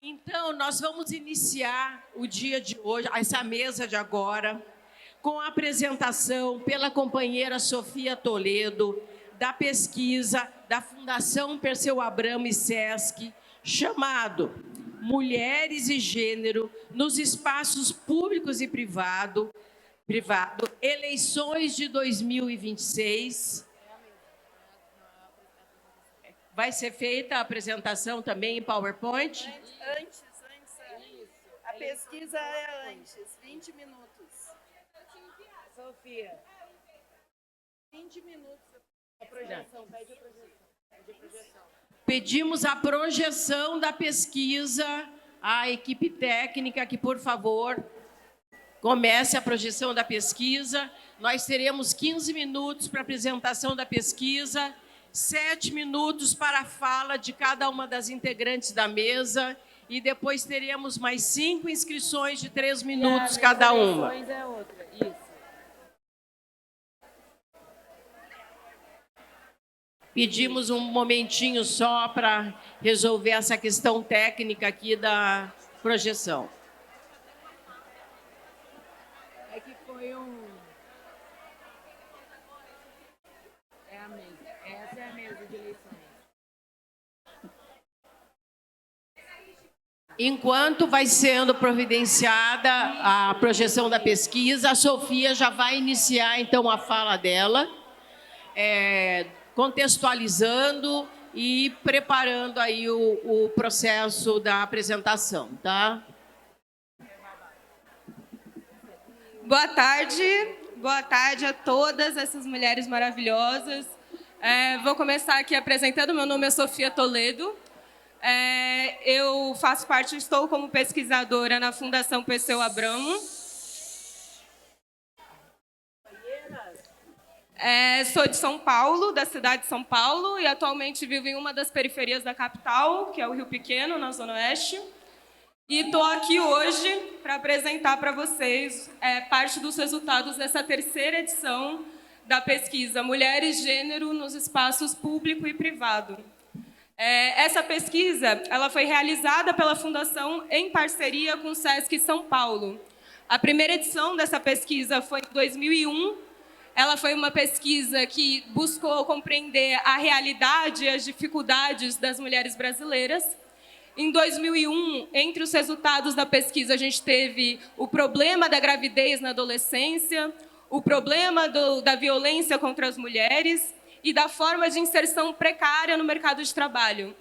Então, nós vamos iniciar o dia de hoje, essa mesa de agora, com a apresentação pela companheira Sofia Toledo, da pesquisa da Fundação Perseu Abramo e SESC, chamado Mulheres e Gênero nos Espaços Públicos e Privado, eleições de 2026. Vai ser feita a apresentação também em PowerPoint? Antes. A pesquisa é antes, 20 minutos. Sofia, 20 minutos a projeção, pede a projeção. Pedimos a projeção da pesquisa à equipe técnica que, por favor, comece a projeção da pesquisa. Nós teremos 15 minutos para a apresentação da pesquisa, 7 minutos para a fala de cada uma das integrantes da mesa e depois teremos mais 5 inscrições de 3 minutos cada uma. É outra. Isso. Pedimos um momentinho só para resolver essa questão técnica aqui da projeção. É que foi É a mesa. Essa é a mesa de eleições. Enquanto vai sendo providenciada a projeção da pesquisa, a Sofia já vai iniciar, então, a fala dela, contextualizando e preparando aí o processo da apresentação, tá? Boa tarde a todas essas mulheres maravilhosas. Vou começar aqui apresentando, meu nome é Sofia Toledo. Eu faço parte, estou como pesquisadora na Fundação Perseu Abramo. Sou de São Paulo, da cidade de São Paulo, e atualmente vivo em uma das periferias da capital, que é o Rio Pequeno, na Zona Oeste. E estou aqui hoje para apresentar para vocês parte dos resultados dessa terceira edição da pesquisa Mulheres e Gênero nos Espaços Público e Privado. Essa pesquisa ela foi realizada pela Fundação em parceria com o SESC São Paulo. A primeira edição dessa pesquisa foi em 2001. Ela foi uma pesquisa que buscou compreender a realidade e as dificuldades das mulheres brasileiras. Em 2001, entre os resultados da pesquisa, a gente teve o problema da gravidez na adolescência, o problema da violência contra as mulheres e da forma de inserção precária no mercado de trabalho.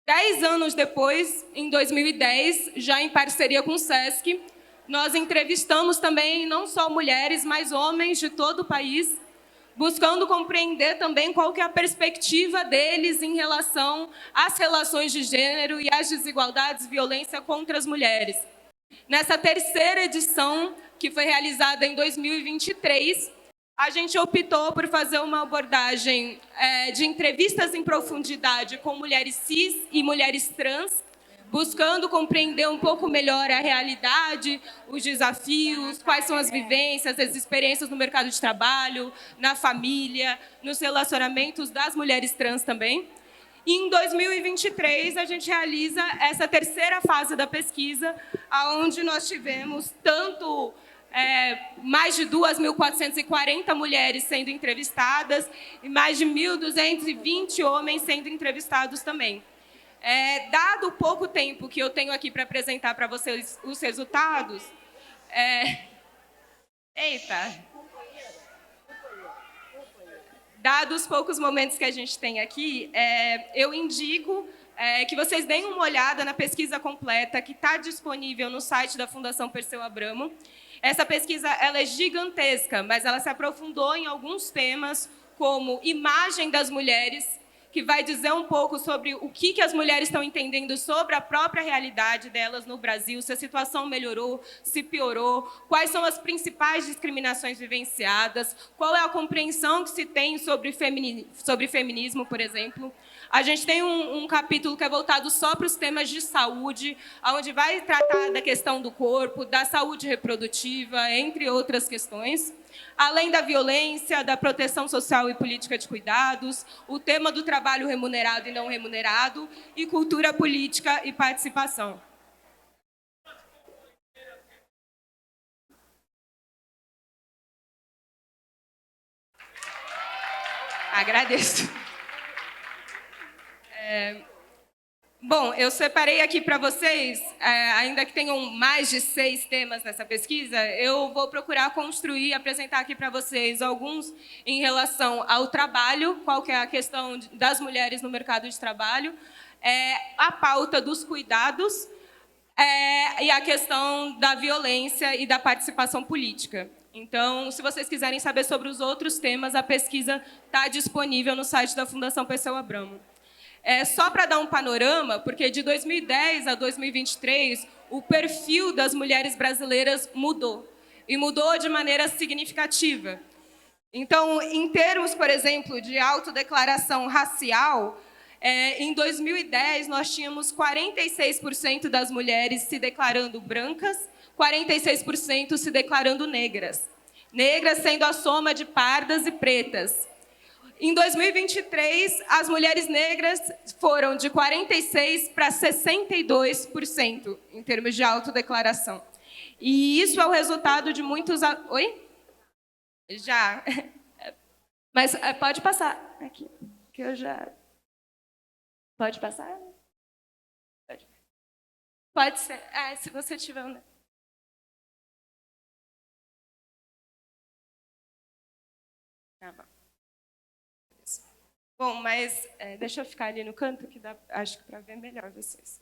10 anos depois, em 2010, já em parceria com o SESC, nós entrevistamos também não só mulheres, mas homens de todo o país, buscando compreender também qual que é a perspectiva deles em relação às relações de gênero e às desigualdades e violência contra as mulheres. Nessa terceira edição, que foi realizada em 2023, a gente optou por fazer uma abordagem de entrevistas em profundidade com mulheres cis e mulheres trans, buscando compreender um pouco melhor a realidade, os desafios, quais são as vivências, as experiências no mercado de trabalho, na família, nos relacionamentos das mulheres trans também. E em 2023, a gente realiza essa terceira fase da pesquisa, onde nós tivemos tanto mais de 2.440 mulheres sendo entrevistadas e mais de 1.220 homens sendo entrevistados também. Dado o pouco tempo que eu tenho aqui para apresentar para vocês os resultados, dados os poucos momentos que a gente tem aqui, eu indico que vocês deem uma olhada na pesquisa completa que está disponível no site da Fundação Perseu Abramo. Essa pesquisa ela é gigantesca, mas ela se aprofundou em alguns temas, como imagem das mulheres, que vai dizer um pouco sobre o que as mulheres estão entendendo sobre a própria realidade delas no Brasil, se a situação melhorou, se piorou, quais são as principais discriminações vivenciadas, qual é a compreensão que se tem sobre feminismo, por exemplo. A gente tem um capítulo que é voltado só para os temas de saúde, onde vai tratar da questão do corpo, da saúde reprodutiva, entre outras questões. além da violência, da proteção social e política de cuidados, o tema do trabalho remunerado e não remunerado, e cultura política e participação. Agradeço. Bom, eu separei aqui para vocês, ainda que tenham mais de 6 temas nessa pesquisa, eu vou procurar construir e apresentar aqui para vocês alguns em relação ao trabalho, qual que é a questão das mulheres no mercado de trabalho, a pauta dos cuidados e a questão da violência e da participação política. Então, se vocês quiserem saber sobre os outros temas, a pesquisa está disponível no site da Fundação Perseu Abramo. Só para dar um panorama, porque de 2010 a 2023, o perfil das mulheres brasileiras mudou, e mudou de maneira significativa. Então, em termos, por exemplo, de autodeclaração racial, em 2010, nós tínhamos 46% das mulheres se declarando brancas, 46% se declarando negras. Negras sendo a soma de pardas e pretas. Em 2023, as mulheres negras foram de 46% para 62% em termos de autodeclaração. E isso é o resultado de muitos... Oi? Já. Mas pode passar aqui, que eu já... Pode passar? Pode ser. Se você tiver um... Tá bom. Bom, mas deixa eu ficar ali no canto, que dá, acho que para ver melhor vocês.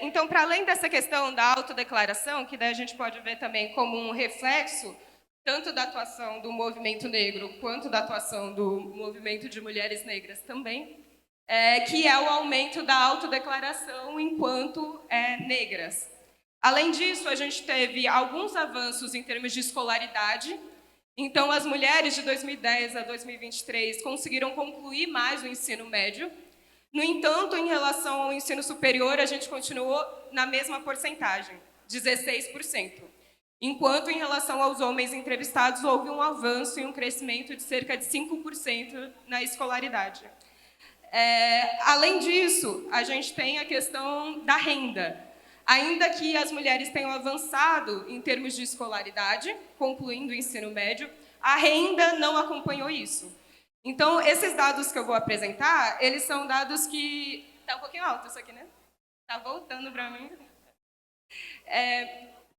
Então, para além dessa questão da autodeclaração, que daí a gente pode ver também como um reflexo, tanto da atuação do movimento negro, quanto da atuação do movimento de mulheres negras também, que é o aumento da autodeclaração enquanto negras. Além disso, a gente teve alguns avanços em termos de escolaridade. Então, as mulheres de 2010 a 2023 conseguiram concluir mais o ensino médio. No entanto, em relação ao ensino superior, a gente continuou na mesma porcentagem, 16%. Enquanto, em relação aos homens entrevistados, houve um avanço e um crescimento de cerca de 5% na escolaridade. Além disso, a gente tem a questão da renda. Ainda que as mulheres tenham avançado em termos de escolaridade, concluindo o ensino médio, a renda não acompanhou isso. Então, esses dados que eu vou apresentar, eles são dados que... Está um pouquinho alto isso aqui, né? Está voltando para mim.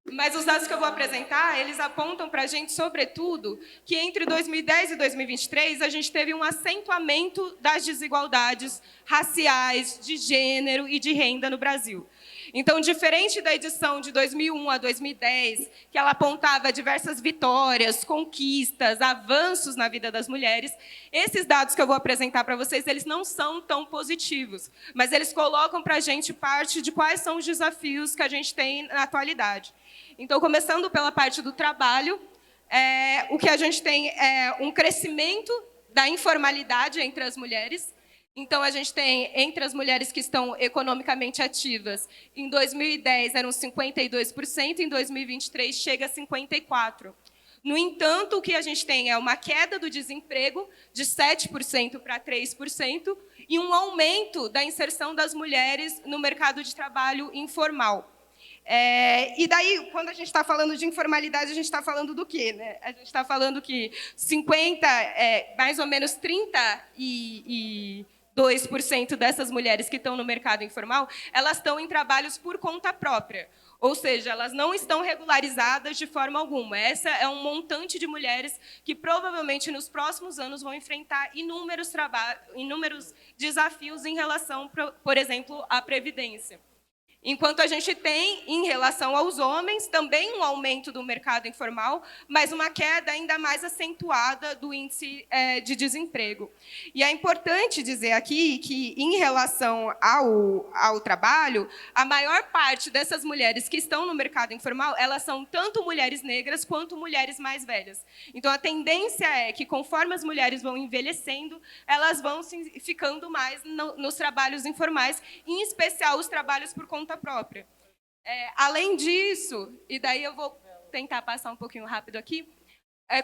Mas os dados que eu vou apresentar, eles apontam para a gente, sobretudo, que entre 2010 e 2023, a gente teve um acentuamento das desigualdades raciais, de gênero e de renda no Brasil. Então, diferente da edição de 2001 a 2010, que ela apontava diversas vitórias, conquistas, avanços na vida das mulheres, esses dados que eu vou apresentar para vocês, eles não são tão positivos, mas eles colocam para a gente parte de quais são os desafios que a gente tem na atualidade. Então, começando pela parte do trabalho, o que a gente tem é um crescimento da informalidade entre as mulheres. Então, a gente tem, entre as mulheres que estão economicamente ativas, em 2010 eram 52%, em 2023 chega a 54%. No entanto, o que a gente tem é uma queda do desemprego de 7% para 3% e um aumento da inserção das mulheres no mercado de trabalho informal. E daí, quando a gente está falando de informalidade, a gente está falando do quê, né? A gente está falando que mais ou menos 32% dessas mulheres que estão no mercado informal, elas estão em trabalhos por conta própria. Ou seja, elas não estão regularizadas de forma alguma. Essa é um montante de mulheres que provavelmente nos próximos anos vão enfrentar inúmeros desafios em relação, por exemplo, à previdência. Enquanto a gente tem, em relação aos homens, também um aumento do mercado informal, mas uma queda ainda mais acentuada do índice de desemprego. E é importante dizer aqui que, em relação ao trabalho, a maior parte dessas mulheres que estão no mercado informal, elas são tanto mulheres negras quanto mulheres mais velhas. Então, a tendência é que, conforme as mulheres vão envelhecendo, elas vão ficando mais nos trabalhos informais, em especial os trabalhos por conta própria. Além disso, e daí eu vou tentar passar um pouquinho rápido aqui,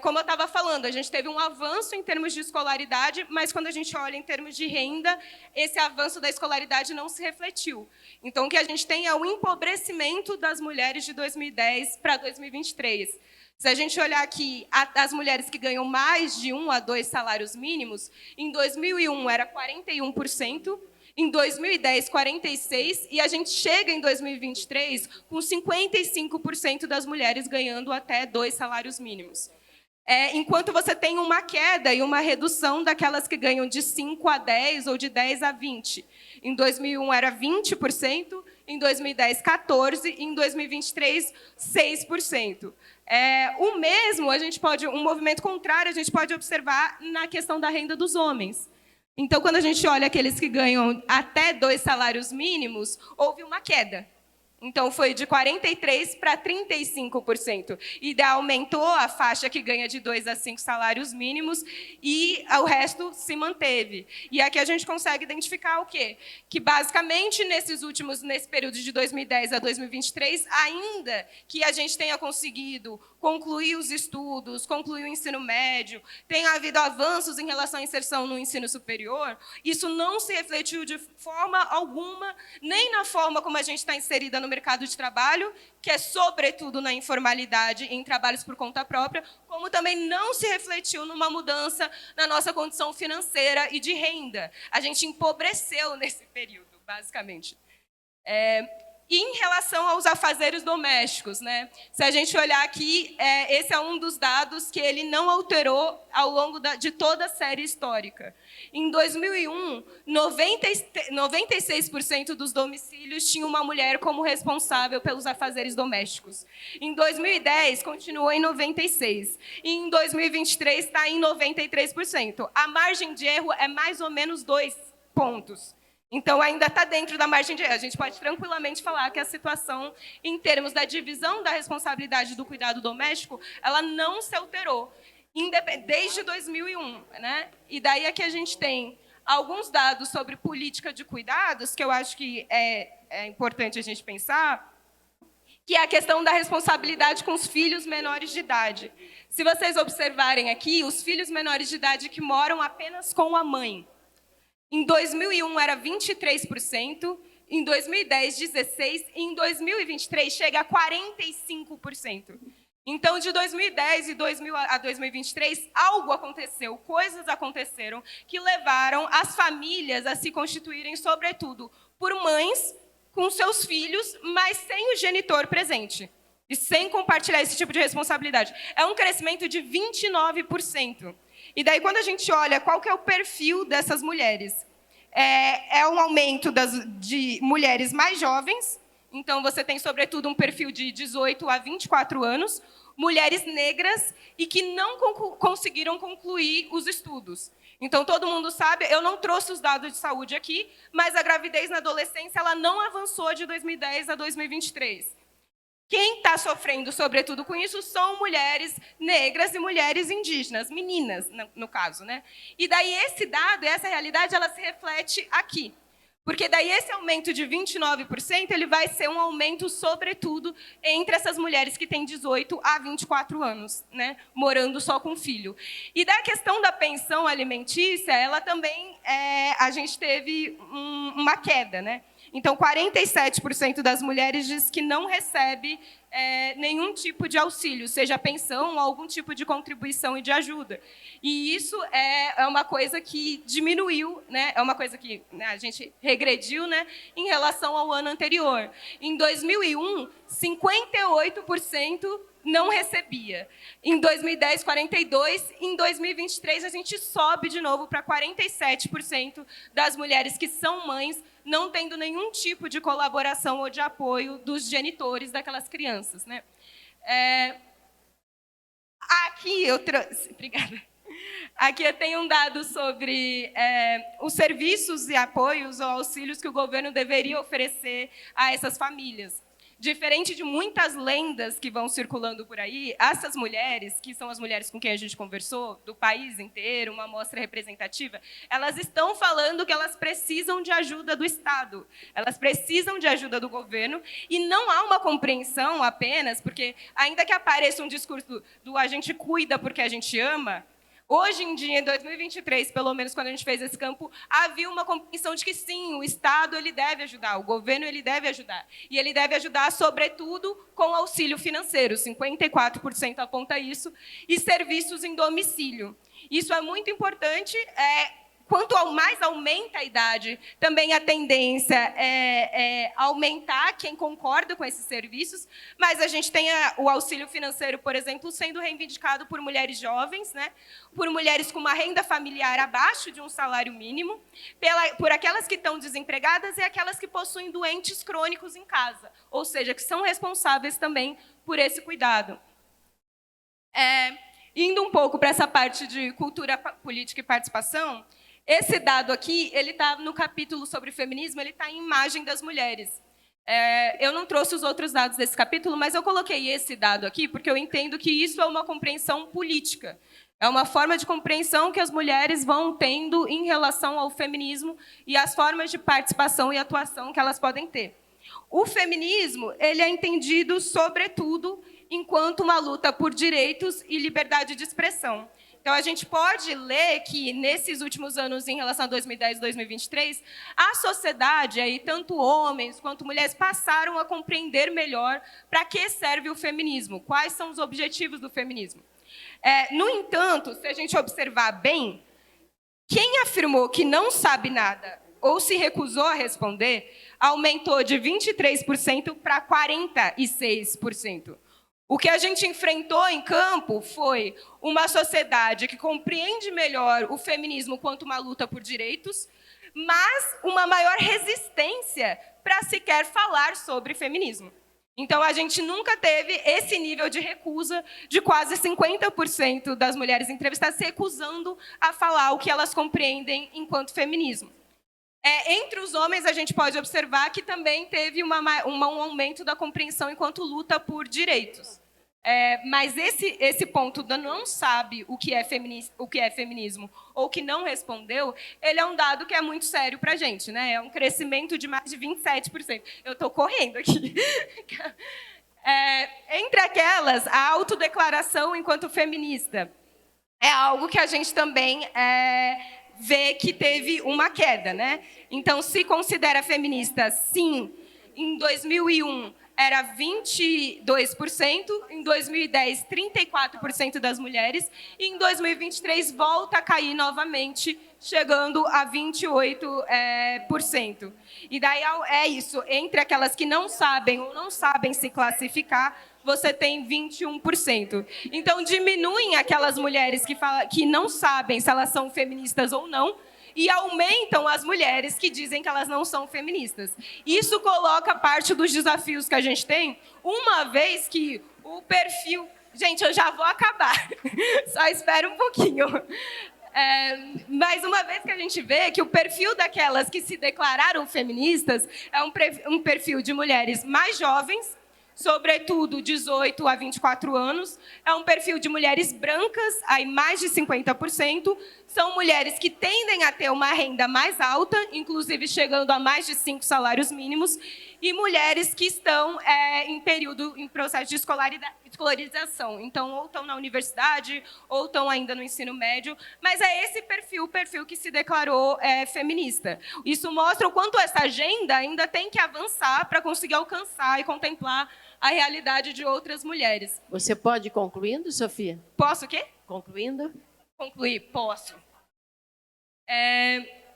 como eu estava falando, a gente teve um avanço em termos de escolaridade, mas quando a gente olha em termos de renda, esse avanço da escolaridade não se refletiu. Então, o que a gente tem é o empobrecimento das mulheres de 2010 para 2023. Se a gente olhar aqui as mulheres que ganham mais de 1 a 2 salários mínimos, em 2001 era 41%, em 2010, 46%, e a gente chega em 2023 com 55% das mulheres ganhando até 2 salários mínimos. Enquanto você tem uma queda e uma redução daquelas que ganham de 5 a 10 ou de 10 a 20. Em 2001 era 20%, em 2010, 14%, e em 2023, 6%. O mesmo, um movimento contrário, a gente pode observar na questão da renda dos homens. Então, quando a gente olha aqueles que ganham até 2 salários mínimos, houve uma queda. Então, foi de 43% para 35%. E daí aumentou a faixa que ganha de 2 a 5 salários mínimos e o resto se manteve. E aqui a gente consegue identificar o quê? Que, basicamente, nesse período de 2010 a 2023, ainda que a gente tenha conseguido concluir os estudos, concluir o ensino médio, tenha havido avanços em relação à inserção no ensino superior, isso não se refletiu de forma alguma, nem na forma como a gente está inserida no mercado de trabalho, que é sobretudo na informalidade, em trabalhos por conta própria, como também não se refletiu numa mudança na nossa condição financeira e de renda. A gente empobreceu nesse período, basicamente. E em relação aos afazeres domésticos, né? Se a gente olhar aqui, esse é um dos dados que ele não alterou ao longo de toda a série histórica. Em 2001, 96% dos domicílios tinham uma mulher como responsável pelos afazeres domésticos. Em 2010, continuou em 96%. E em 2023, está em 93%. A margem de erro é mais ou menos 2 pontos. Então, ainda está dentro da margem de erro. A gente pode tranquilamente falar que a situação, em termos da divisão da responsabilidade do cuidado doméstico, ela não se alterou desde 2001. Né? E daí aqui a gente tem alguns dados sobre política de cuidados, que eu acho que é importante a gente pensar, que é a questão da responsabilidade com os filhos menores de idade. Se vocês observarem aqui, os filhos menores de idade que moram apenas com a mãe, em 2001 era 23%, em 2010, 16%, e em 2023 chega a 45%. Então, de 2010 a 2023, algo aconteceu, coisas aconteceram que levaram as famílias a se constituírem, sobretudo, por mães com seus filhos, mas sem o genitor presente. E sem compartilhar esse tipo de responsabilidade. É um crescimento de 29%. E daí, quando a gente olha qual que é o perfil dessas mulheres, é um aumento de mulheres mais jovens. Então, você tem, sobretudo, um perfil de 18 a 24 anos, mulheres negras e que não conseguiram concluir os estudos. Então, todo mundo sabe, eu não trouxe os dados de saúde aqui, mas a gravidez na adolescência ela não avançou de 2010 a 2023. Quem está sofrendo, sobretudo, com isso são mulheres negras e mulheres indígenas, meninas, no caso. Né? E daí esse dado, essa realidade, ela se reflete aqui. Porque daí esse aumento de 29%, ele vai ser um aumento, sobretudo, entre essas mulheres que têm 18 a 24 anos, né? Morando só com filho. E da questão da pensão alimentícia, ela também, a gente teve uma queda, né? Então, 47% das mulheres diz que não recebe nenhum tipo de auxílio, seja pensão ou algum tipo de contribuição e de ajuda. E isso é uma coisa que diminuiu, né? É uma coisa que a gente regrediu, né? Em relação ao ano anterior. Em 2001, 58% não recebia. Em 2010, 42%. Em 2023, a gente sobe de novo para 47% das mulheres que são mães não tendo nenhum tipo de colaboração ou de apoio dos genitores daquelas crianças. Né? Aqui eu trouxe... Obrigada. Aqui eu tenho um dado sobre os serviços e apoios ou auxílios que o governo deveria oferecer a essas famílias. Diferente de muitas lendas que vão circulando por aí, essas mulheres, que são as mulheres com quem a gente conversou, do país inteiro, uma amostra representativa, elas estão falando que elas precisam de ajuda do Estado, elas precisam de ajuda do governo, e não há uma compreensão apenas, porque ainda que apareça um discurso do a gente cuida porque a gente ama, hoje em dia, em 2023, pelo menos quando a gente fez esse campo, havia uma compreensão de que sim, o Estado ele deve ajudar, o governo ele deve ajudar. E ele deve ajudar, sobretudo, com auxílio financeiro, 54% aponta isso, e serviços em domicílio. Isso é muito importante. Quanto mais aumenta a idade, também a tendência é aumentar quem concorda com esses serviços, mas a gente tem o auxílio financeiro, por exemplo, sendo reivindicado por mulheres jovens, né? Por mulheres com uma renda familiar abaixo de um salário mínimo, por aquelas que estão desempregadas e aquelas que possuem doentes crônicos em casa, ou seja, que são responsáveis também por esse cuidado. Indo um pouco para essa parte de cultura política e participação, esse dado aqui, ele está no capítulo sobre feminismo, ele está em imagem das mulheres. Eu não trouxe os outros dados desse capítulo, mas eu coloquei esse dado aqui porque eu entendo que isso é uma compreensão política. É uma forma de compreensão que as mulheres vão tendo em relação ao feminismo e as formas de participação e atuação que elas podem ter. O feminismo ele é entendido, sobretudo, enquanto uma luta por direitos e liberdade de expressão. Então, a gente pode ler que, nesses últimos anos, em relação a 2010 e 2023, a sociedade, aí, tanto homens quanto mulheres, passaram a compreender melhor para que serve o feminismo, quais são os objetivos do feminismo. No entanto, se a gente observar bem, quem afirmou que não sabe nada ou se recusou a responder, aumentou de 23% para 46%. O que a gente enfrentou em campo foi uma sociedade que compreende melhor o feminismo quanto uma luta por direitos, mas uma maior resistência para sequer falar sobre feminismo. Então, a gente nunca teve esse nível de recusa de quase 50% das mulheres entrevistadas se recusando a falar o que elas compreendem enquanto feminismo. Entre os homens, a gente pode observar que também teve um aumento da compreensão enquanto luta por direitos. Mas esse ponto do não sabe o que é feminismo ou que não respondeu, ele é um dado que é muito sério para a gente, né? É um crescimento de mais de 27%. Eu estou correndo aqui. Entre aquelas, a autodeclaração enquanto feminista é algo que a gente também vê que teve uma queda, né? Então, se considera feminista, sim, em 2001 era 22%, em 2010 34% das mulheres, e em 2023 volta a cair novamente, chegando a 28%. E daí é isso, entre aquelas que não sabem ou não sabem se classificar, você tem 21%. Então, diminuem aquelas mulheres que não sabem se elas são feministas ou não, e aumentam as mulheres que dizem que elas não são feministas. Isso coloca parte dos desafios que a gente tem, uma vez que o perfil... Gente, eu já vou acabar, só espera um pouquinho. Mas uma vez que a gente vê que o perfil daquelas que se declararam feministas é um perfil de mulheres mais jovens, sobretudo 18 a 24 anos, é um perfil de mulheres brancas, aí mais de 50%, são mulheres que tendem a ter uma renda mais alta, inclusive chegando a mais de 5 salários mínimos, e mulheres que estão em processo de escolarização, então ou estão na universidade, ou estão ainda no ensino médio, mas é esse perfil, o perfil que se declarou feminista. Isso mostra o quanto essa agenda ainda tem que avançar para conseguir alcançar e contemplar a realidade de outras mulheres. Você pode ir concluindo, Sofia? Posso o quê? Concluindo? Concluir, posso.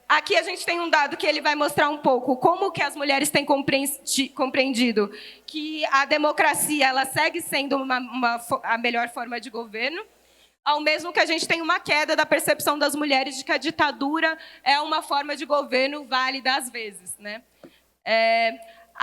Aqui a gente tem um dado que ele vai mostrar um pouco como que as mulheres têm compreendido que a democracia ela segue sendo a melhor forma de governo, ao mesmo que a gente tem uma queda da percepção das mulheres de que a ditadura é uma forma de governo válida às vezes, né?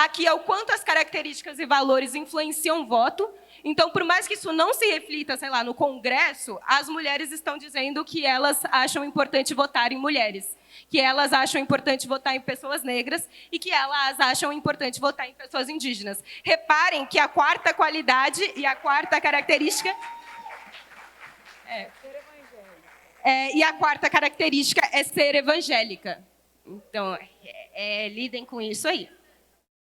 aqui é o quanto as características e valores influenciam o voto. Então, por mais que isso não se reflita, sei lá, no Congresso, as mulheres estão dizendo que elas acham importante votar em mulheres, que elas acham importante votar em pessoas negras e que elas acham importante votar em pessoas indígenas. Reparem que a quarta qualidade e a quarta característica e a quarta característica é ser evangélica. Então, lidem com isso aí.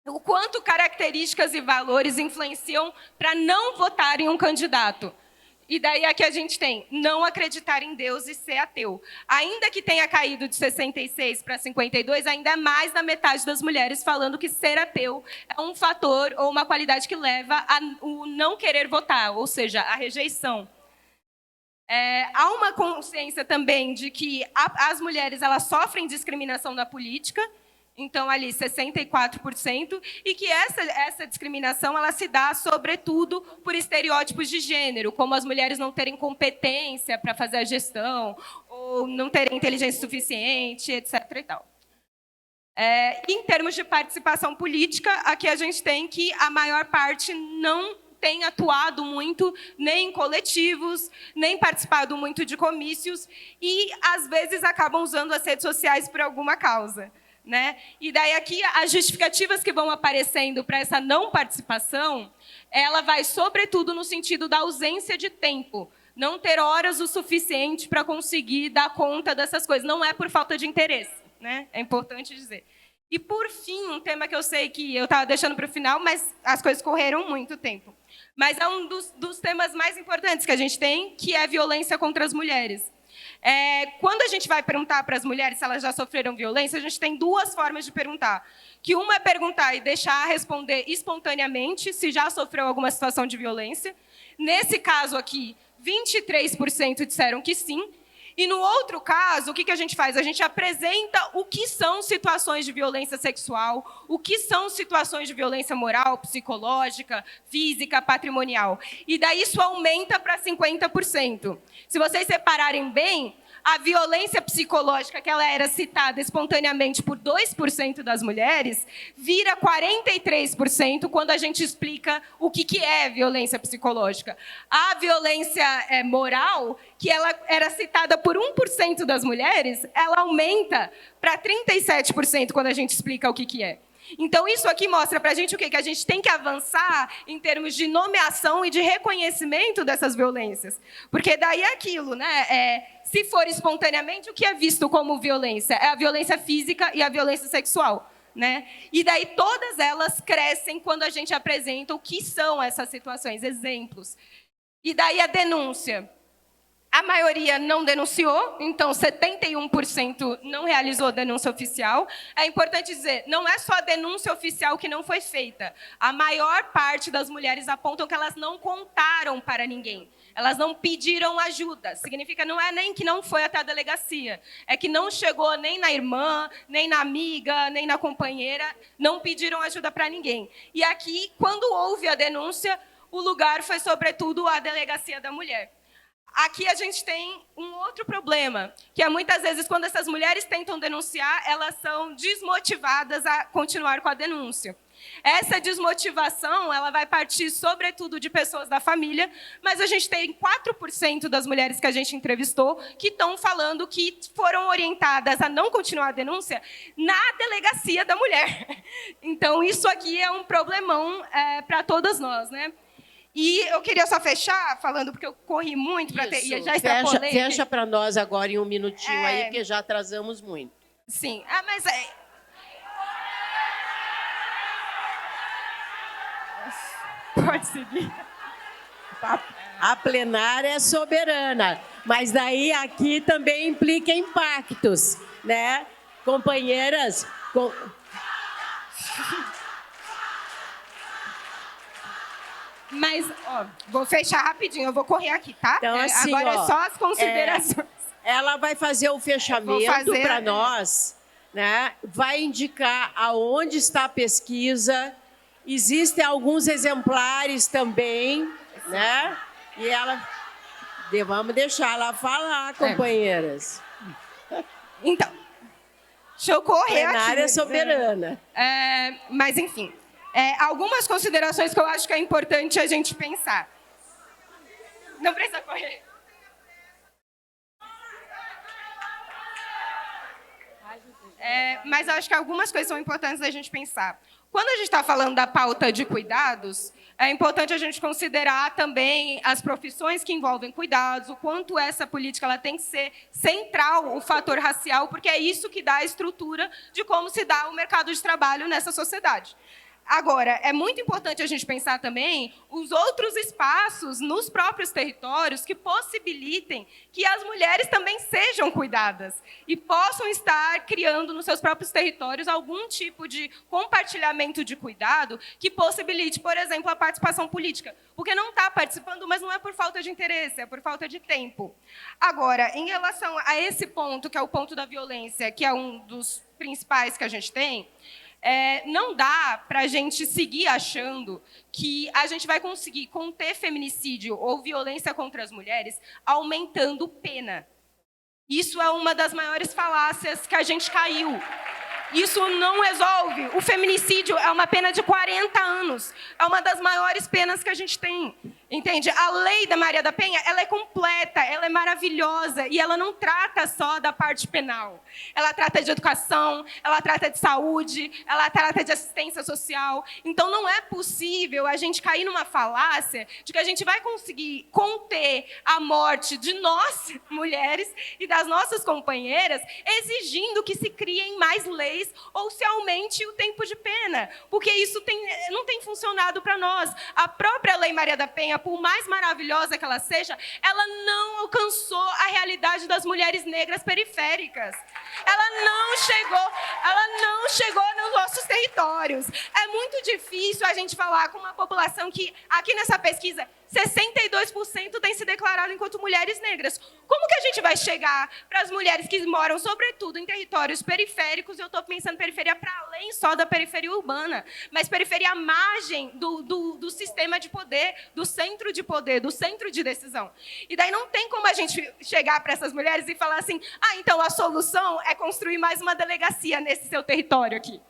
O quanto características e valores influenciam para não votar em um candidato. E daí aqui a gente tem não acreditar em Deus e ser ateu. Ainda que tenha caído de 66 para 52, ainda é mais da metade das mulheres falando que ser ateu é um fator ou uma qualidade que leva a o não querer votar, ou seja, a rejeição. Há uma consciência também de que as mulheres elas sofrem discriminação na política, então ali 64%, e que essa discriminação ela se dá sobretudo por estereótipos de gênero, como as mulheres não terem competência para fazer a gestão, ou não terem inteligência suficiente, etc. e tal. Em termos de participação política, aqui a gente tem que a maior parte não tem atuado muito nem em coletivos, nem participado muito de comícios, e às vezes acabam usando as redes sociais por alguma causa. Né? E daí aqui as justificativas que vão aparecendo para essa não participação, ela vai sobretudo no sentido da ausência de tempo, não ter horas o suficiente para conseguir dar conta dessas coisas. Não é por falta de interesse, né? É importante dizer. E por fim, um tema que eu sei que eu estava deixando para o final, mas as coisas correram muito tempo. Mas é um dos temas mais importantes que a gente tem, que é a violência contra as mulheres. Quando a gente vai perguntar para as mulheres se elas já sofreram violência, a gente tem duas formas de perguntar. Que uma é perguntar e deixar responder espontaneamente se já sofreu alguma situação de violência. Nesse caso aqui, 23% disseram que sim. E no outro caso, o que a gente faz? A gente apresenta o que são situações de violência sexual, o que são situações de violência moral, psicológica, física, patrimonial. E daí isso aumenta para 50%. Se vocês separarem bem, a violência psicológica, que ela era citada espontaneamente por 2% das mulheres, vira 43% quando a gente explica o que é violência psicológica. A violência moral, que ela era citada por 1% das mulheres, ela aumenta para 37% quando a gente explica o que é. Então, isso aqui mostra para a gente o quê? Que a gente tem que avançar em termos de nomeação e de reconhecimento dessas violências. Porque daí é aquilo, né? Se for espontaneamente, o que é visto como violência? É a violência física e a violência sexual. Né? E daí todas elas crescem quando a gente apresenta o que são essas situações, exemplos. E daí a denúncia. A maioria não denunciou, então 71% não realizou denúncia oficial. É importante dizer, não é só a denúncia oficial que não foi feita. A maior parte das mulheres apontam que elas não contaram para ninguém. Elas não pediram ajuda. Significa não é nem que não foi até a delegacia. É que não chegou nem na irmã, nem na amiga, nem na companheira. Não pediram ajuda para ninguém. E aqui, quando houve a denúncia, o lugar foi, sobretudo, a delegacia da mulher. Aqui a gente tem um outro problema, que é muitas vezes, quando essas mulheres tentam denunciar, elas são desmotivadas a continuar com a denúncia. Essa desmotivação ela vai partir, sobretudo, de pessoas da família, mas a gente tem 4% das mulheres que a gente entrevistou que estão falando que foram orientadas a não continuar a denúncia na delegacia da mulher. Então, isso aqui é um problemão para todas nós, né? E eu queria só fechar falando, porque eu corri muito para ter... E já extrapolei. Fecha para nós agora em um minutinho aí, porque já atrasamos muito. Sim. Mas... Pode seguir. A plenária é soberana, mas daí aqui também implica impactos, né? Companheiras... Mas, vou fechar rapidinho, eu vou correr aqui, tá? Então, assim, agora é só as considerações. Ela vai fazer o fechamento para nós, né? Vai indicar aonde está a pesquisa. Existem alguns exemplares também, né? E ela... Vamos deixar ela falar, companheiras. Então, Deixa eu correr Plenária aqui. soberana. Mas, enfim, algumas considerações que eu acho que é importante a gente pensar. Não precisa correr. Mas eu acho que algumas coisas são importantes a gente pensar. Quando a gente está falando da pauta de cuidados, é importante a gente considerar também as profissões que envolvem cuidados, o quanto essa política ela tem que ser central, o fator racial, porque é isso que dá a estrutura de como se dá o mercado de trabalho nessa sociedade. Agora, é muito importante a gente pensar também os outros espaços nos próprios territórios que possibilitem que as mulheres também sejam cuidadas e possam estar criando nos seus próprios territórios algum tipo de compartilhamento de cuidado que possibilite, por exemplo, a participação política. Porque não está participando, mas não é por falta de interesse, é por falta de tempo. Agora, em relação a esse ponto, que é o ponto da violência, que é um dos principais que a gente tem, não dá para a gente seguir achando que a gente vai conseguir conter feminicídio ou violência contra as mulheres aumentando pena. Isso é uma das maiores falácias que a gente caiu. Isso não resolve. O feminicídio é uma pena de 40 anos. É uma das maiores penas que a gente tem. Entende? A lei da Maria da Penha, ela é completa, ela é maravilhosa e ela não trata só da parte penal. Ela trata de educação, ela trata de saúde, ela trata de assistência social. Então, não é possível a gente cair numa falácia de que a gente vai conseguir conter a morte de nós, mulheres, e das nossas companheiras, exigindo que se criem mais leis ou se aumente o tempo de pena. Porque isso não tem funcionado para nós. A própria Lei Maria da Penha, por mais maravilhosa que ela seja, ela não alcançou a realidade das mulheres negras periféricas. Ela não chegou nos nossos territórios. É muito difícil a gente falar com uma população que, aqui nessa pesquisa, 62% tem se declarado enquanto mulheres negras. Como que a gente vai chegar para as mulheres que moram, sobretudo, em territórios periféricos? Eu estou pensando periferia para além só da periferia urbana, mas periferia à margem do sistema de poder, do centro de poder, do centro de decisão. E daí não tem como a gente chegar para essas mulheres e falar assim, então a solução é construir mais uma delegacia nesse seu território aqui.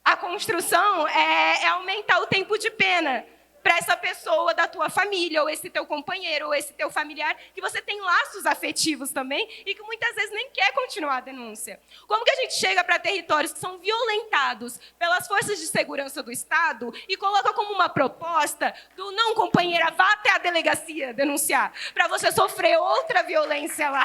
A construção é aumentar o tempo de pena para essa pessoa da tua família, ou esse teu companheiro, ou esse teu familiar, que você tem laços afetivos também e que muitas vezes nem quer continuar a denúncia. Como que a gente chega para territórios que são violentados pelas forças de segurança do Estado e coloca como uma proposta do não, companheira, vá até a delegacia denunciar, para você sofrer outra violência lá?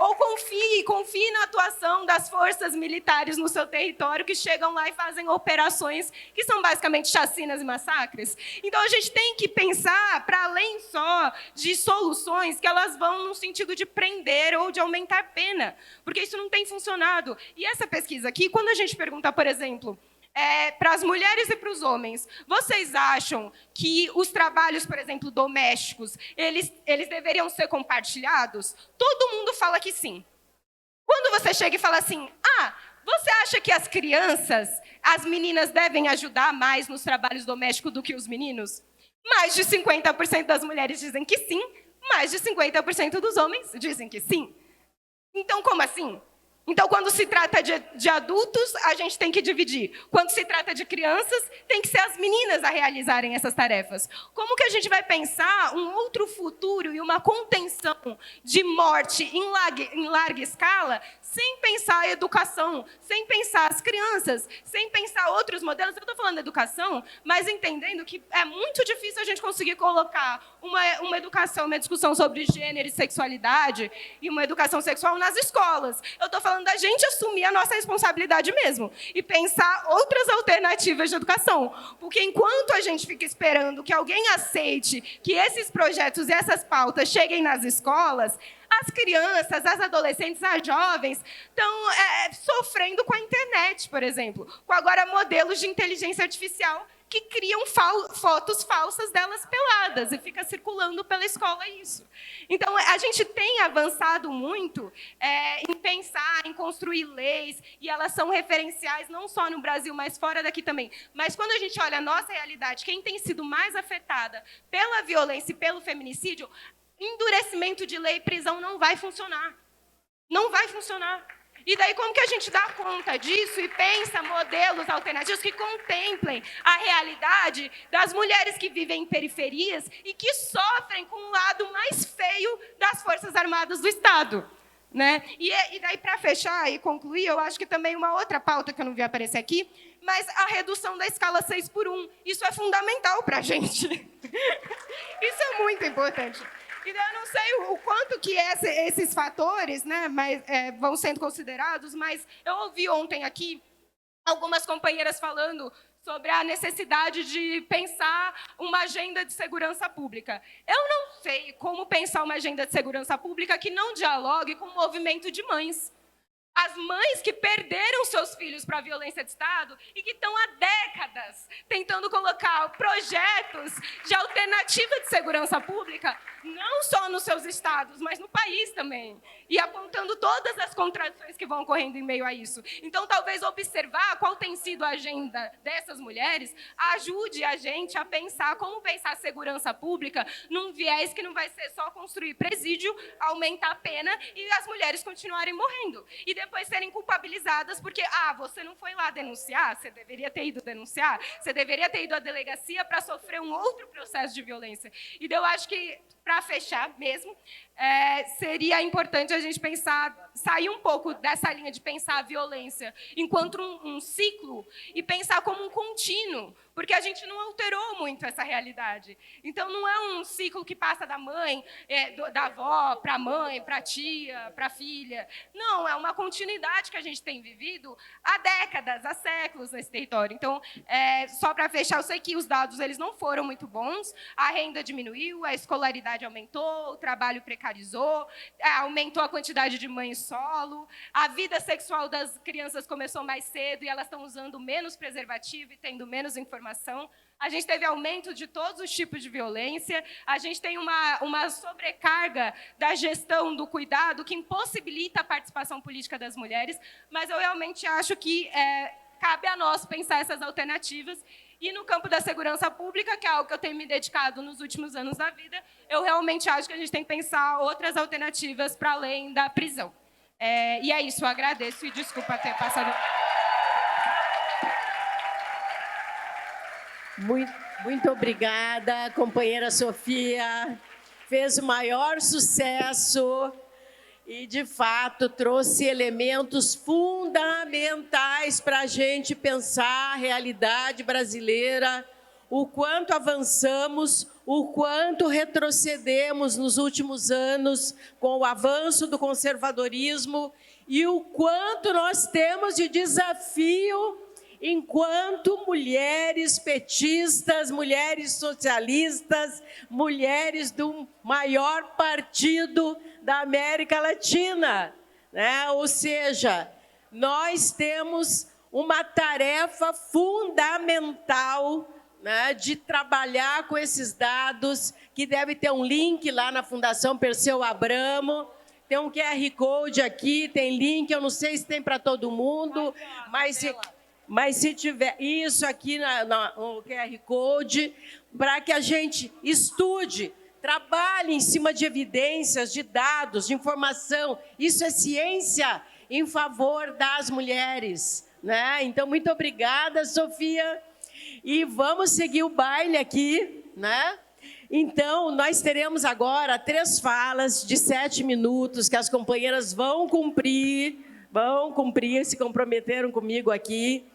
Ou confie na atuação das forças militares no seu território que chegam lá e fazem operações que são basicamente chacinas e massacres. Então, a gente tem que pensar para além só de soluções que elas vão no sentido de prender ou de aumentar pena, porque isso não tem funcionado. E essa pesquisa aqui, quando a gente pergunta, por exemplo, para as mulheres e para os homens, vocês acham que os trabalhos, por exemplo, domésticos, eles deveriam ser compartilhados? Todo mundo fala que sim. Quando você chega e fala assim, você acha que as crianças, as meninas devem ajudar mais nos trabalhos domésticos do que os meninos? Mais de 50% das mulheres dizem que sim, mais de 50% dos homens dizem que sim. Então, como assim? Então, quando se trata de adultos, a gente tem que dividir. Quando se trata de crianças, tem que ser as meninas a realizarem essas tarefas. Como que a gente vai pensar um outro futuro e uma contenção de morte em larga escala sem pensar a educação, sem pensar as crianças, sem pensar outros modelos? Eu estou falando de educação, mas entendendo que é muito difícil a gente conseguir colocar uma educação, uma discussão sobre gênero e sexualidade e uma educação sexual nas escolas. Eu estou falando da gente assumir a nossa responsabilidade mesmo e pensar outras alternativas de educação. Porque enquanto a gente fica esperando que alguém aceite que esses projetos e essas pautas cheguem nas escolas, as crianças, as adolescentes, as jovens estão sofrendo com a internet, por exemplo, com agora modelos de inteligência artificial que criam fotos falsas delas peladas e fica circulando pela escola isso. Então, a gente tem avançado muito em pensar, em construir leis, e elas são referenciais não só no Brasil, mas fora daqui também. Mas quando a gente olha a nossa realidade, quem tem sido mais afetada pela violência e pelo feminicídio, endurecimento de lei e prisão não vai funcionar. Não vai funcionar. E daí como que a gente dá conta disso e pensa modelos alternativos que contemplem a realidade das mulheres que vivem em periferias e que sofrem com o lado mais feio das Forças Armadas do Estado? Né? E daí, para fechar e concluir, eu acho que também uma outra pauta que eu não vi aparecer aqui, mas a redução da escala 6x1. Isso é fundamental para a gente. Isso é muito importante. E daí eu não sei o quanto que esses fatores, né, vão sendo considerados, mas eu ouvi ontem aqui algumas companheiras falando sobre a necessidade de pensar uma agenda de segurança pública. Eu não sei como pensar uma agenda de segurança pública que não dialogue com o movimento de mães. As mães que perderam seus filhos para a violência de Estado e que estão há décadas tentando colocar projetos de alternativa de segurança pública, não só nos seus estados, mas no país também, e apontando todas as contradições que vão ocorrendo em meio a isso. Então, talvez observar qual tem sido a agenda dessas mulheres ajude a gente a pensar como pensar a segurança pública num viés que não vai ser só construir presídio, aumentar a pena e as mulheres continuarem morrendo. E depois serem culpabilizadas porque, você não foi lá denunciar, você deveria ter ido denunciar, você deveria ter ido à delegacia para sofrer um outro processo de violência. E eu acho que, para fechar mesmo, seria importante a gente pensar, sair um pouco dessa linha de pensar a violência enquanto um ciclo e pensar como um contínuo, porque a gente não alterou muito essa realidade. Então, não é um ciclo que passa da mãe, da avó, para a mãe, para a tia, para a filha. Não, é uma continuidade que a gente tem vivido há décadas, há séculos nesse território. Então, só para fechar, eu sei que os dados eles não foram muito bons, a renda diminuiu, a escolaridade aumentou, o trabalho precarizou, aumentou a quantidade de mães solo, a vida sexual das crianças começou mais cedo e elas estão usando menos preservativo e tendo menos informação. A gente teve aumento de todos os tipos de violência, a gente tem uma sobrecarga da gestão do cuidado que impossibilita a participação política das mulheres, mas eu realmente acho que cabe a nós pensar essas alternativas. E no campo da segurança pública, que é algo que eu tenho me dedicado nos últimos anos da vida, eu realmente acho que a gente tem que pensar outras alternativas para além da prisão. E é isso, eu agradeço e desculpa ter passado... Muito obrigada, companheira Sofia. Fez o maior sucesso e, de fato, trouxe elementos fundamentais para a gente pensar a realidade brasileira, o quanto avançamos, o quanto retrocedemos nos últimos anos com o avanço do conservadorismo e o quanto nós temos de desafio enquanto mulheres petistas, mulheres socialistas, mulheres do maior partido da América Latina, né? Ou seja, nós temos uma tarefa fundamental, né, de trabalhar com esses dados, que deve ter um link lá na Fundação Perseu Abramo, tem um QR Code aqui, tem link, eu não sei se tem para todo mundo, mas se tiver isso aqui no QR Code, para que a gente estude, trabalhe em cima de evidências, de dados, de informação. Isso é ciência em favor das mulheres, né? Então, muito obrigada, Sofia. E vamos seguir o baile aqui, né? Então, nós teremos agora 3 falas de 7 minutos que as companheiras vão cumprir, se comprometeram comigo aqui.